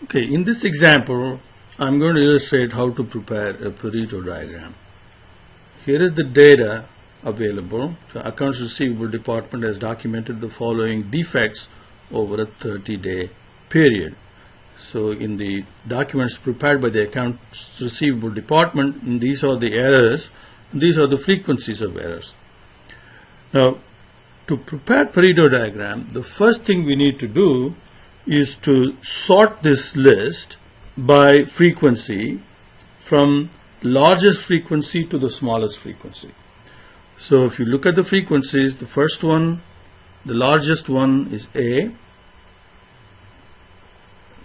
Okay, in this example, I'm going to illustrate how to prepare a Pareto diagram. Here is the data available. So Accounts Receivable Department has documented the following defects over a 30-day period. So in the documents prepared by the Accounts Receivable Department, these are the errors, these are the frequencies of errors. Now, to prepare Pareto diagram, the first thing we need to do is to sort this list by frequency from largest frequency to the smallest frequency. So if you look at the frequencies, the first one, the largest one is A,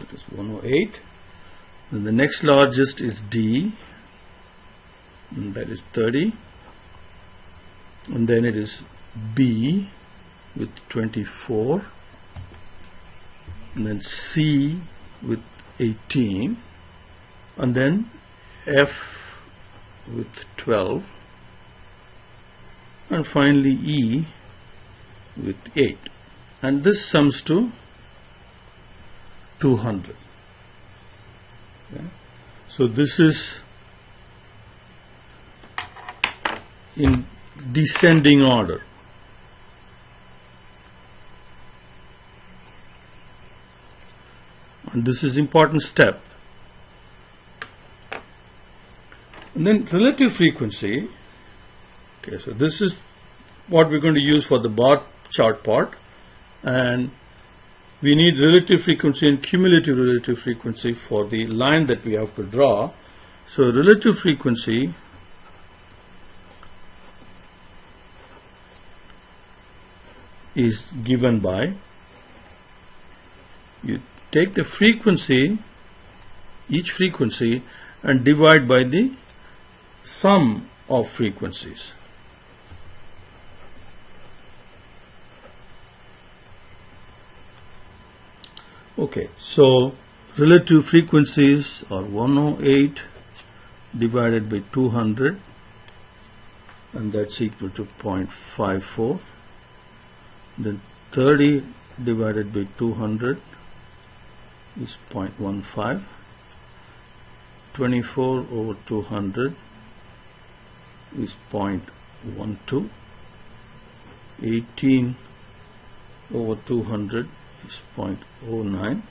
that is 108. Then the next largest is D, and that is 30. And then it is B with 24. And then C with 18, and then F with 12, and finally E with 8, and this sums to 200. Okay. So this is in descending order. And this is important step. And then relative frequency. Okay, so this is what we're going to use for the bar chart part, and we need relative frequency and cumulative relative frequency for the line that we have to draw. So relative frequency is given by, you take the frequency, each frequency, and divide by the sum of frequencies. Okay, so relative frequencies are 108 divided by 200, and that's equal to 0.54. Then 30 divided by 200 is 0.15. 24 over 200 is 0.12. 18 over 200 is 0.09.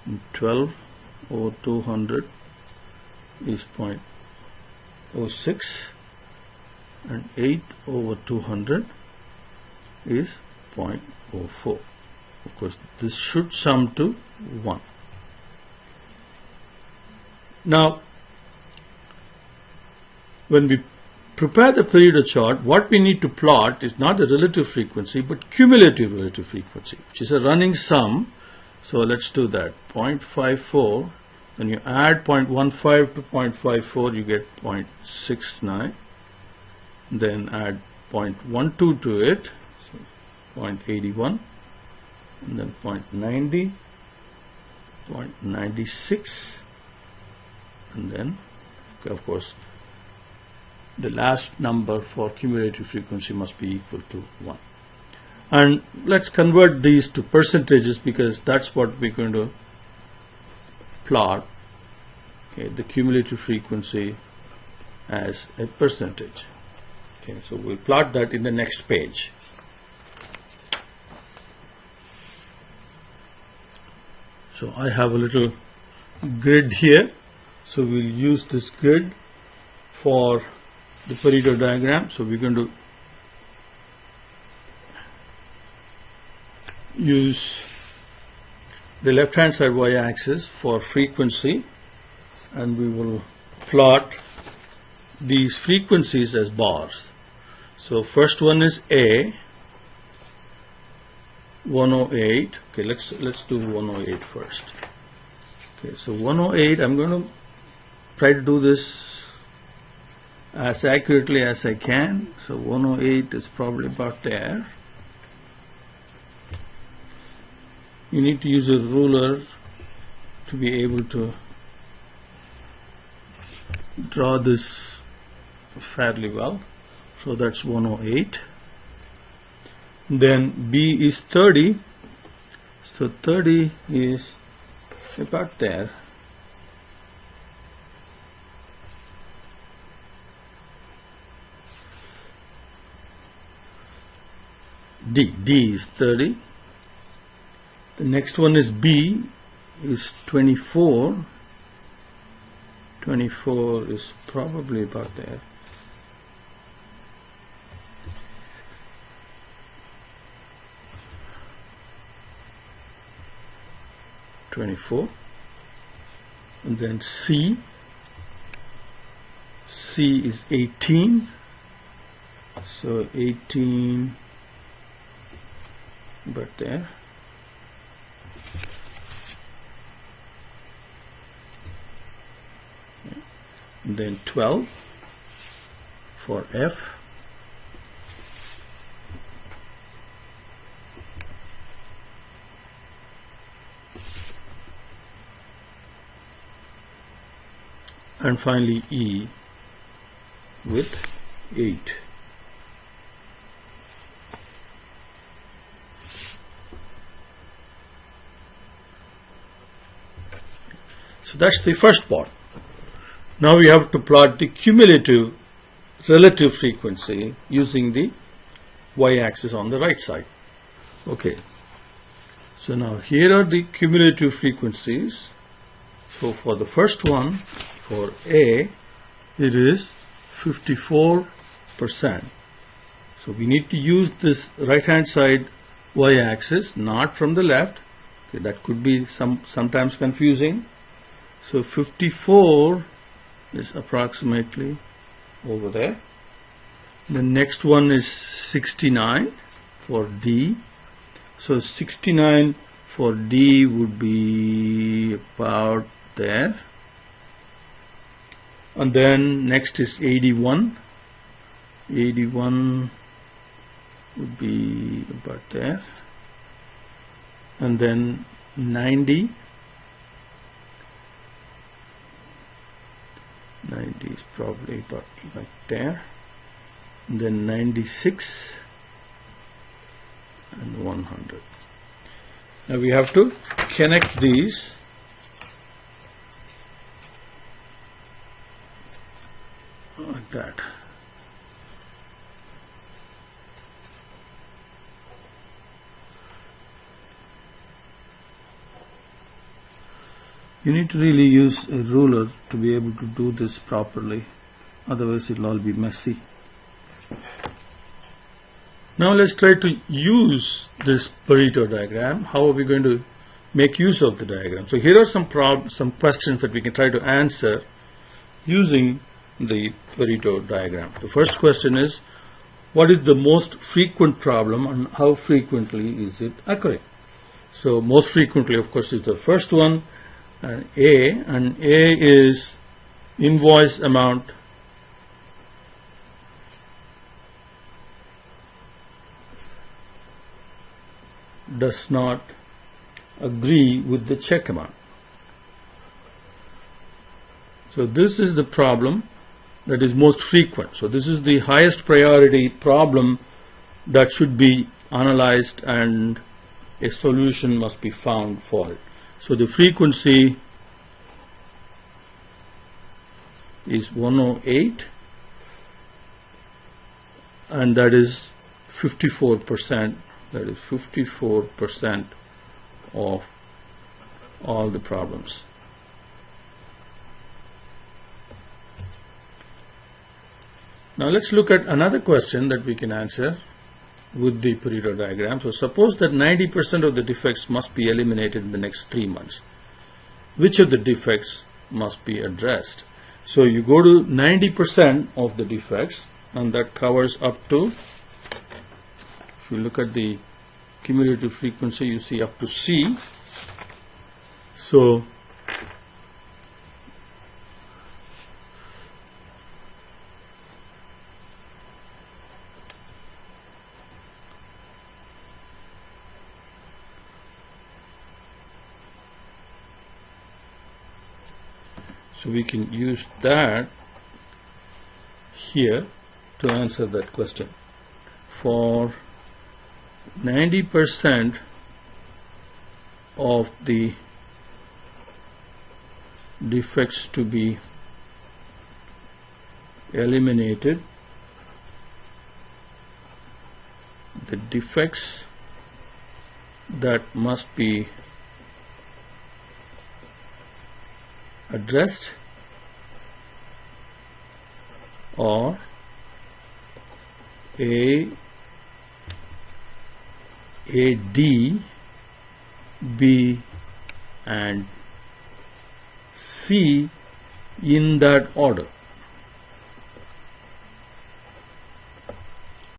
And 12 over 200 is 0.06. And 8 over 200 is 0.04. Of course, this should sum to 1. Now, when we prepare the Pareto chart, what we need to plot is not the relative frequency, but cumulative relative frequency, which is a running sum. So let's do that. 0.54. When you add 0.15 to 0.54, you get 0.69. Then add 0.12 to it, so 0.81. And then 0.90, 0.96, and then, of course, the last number for cumulative frequency must be equal to 1. And let's convert these to percentages, because that's what we're going to plot. Okay, the cumulative frequency as a percentage. Okay, so we'll plot that in the next page. So I have a little grid here, so we'll use this grid for the Pareto diagram. So we're going to use the left hand side y-axis for frequency, and we will plot these frequencies as bars. So first one is A, 108. Okay, let's do 108 first. Okay, so 108, I'm going to try to do this as accurately as I can. So 108 is probably about there. You need to use a ruler to be able to draw this fairly well. So that's 108. Then B is 30. So 30 is about there. D is 30. The next one is B, is 24. 24 is probably about there. And then C is 18, so 18 but there. And then 12 for F. And finally E with 8. So that's the first part. Now we have to plot the cumulative relative frequency using the y-axis on the right side. Okay. So now here are the cumulative frequencies. So for the first one, for A, it is 54%. So we need to use this right-hand side y-axis, not from the left. Okay, that could be sometimes confusing. So 54 is approximately over there. The next one is 69 for D. So 69 for D would be about there. And then next is 81. 81 would be about there. And then 90. 90 is probably about like there. And then 96 and 100. Now we have to connect these. Like that. You need to really use a ruler to be able to do this properly, otherwise it will all be messy. Now let's try to use this Pareto diagram. How are we going to make use of the diagram? So here are some questions that we can try to answer using the Pareto diagram. The first question is, what is the most frequent problem and how frequently is it occurring? So most frequently, of course, is the first one, A, and A is invoice amount does not agree with the check amount. So this is the problem that is most frequent. So this is the highest priority problem that should be analyzed and a solution must be found for it. So the frequency is 108 and that is 54%. That is 54% of all the problems. Now let's look at another question that we can answer with the Pareto diagram. So suppose that 90% of the defects must be eliminated in the next 3 months. Which of the defects must be addressed? So you go to 90% of the defects, and that covers up to, if you look at the cumulative frequency, you see up to C. So we can use that here to answer that question. For 90% of the defects to be eliminated. The defects that must be addressed are A, D, B, and C in that order.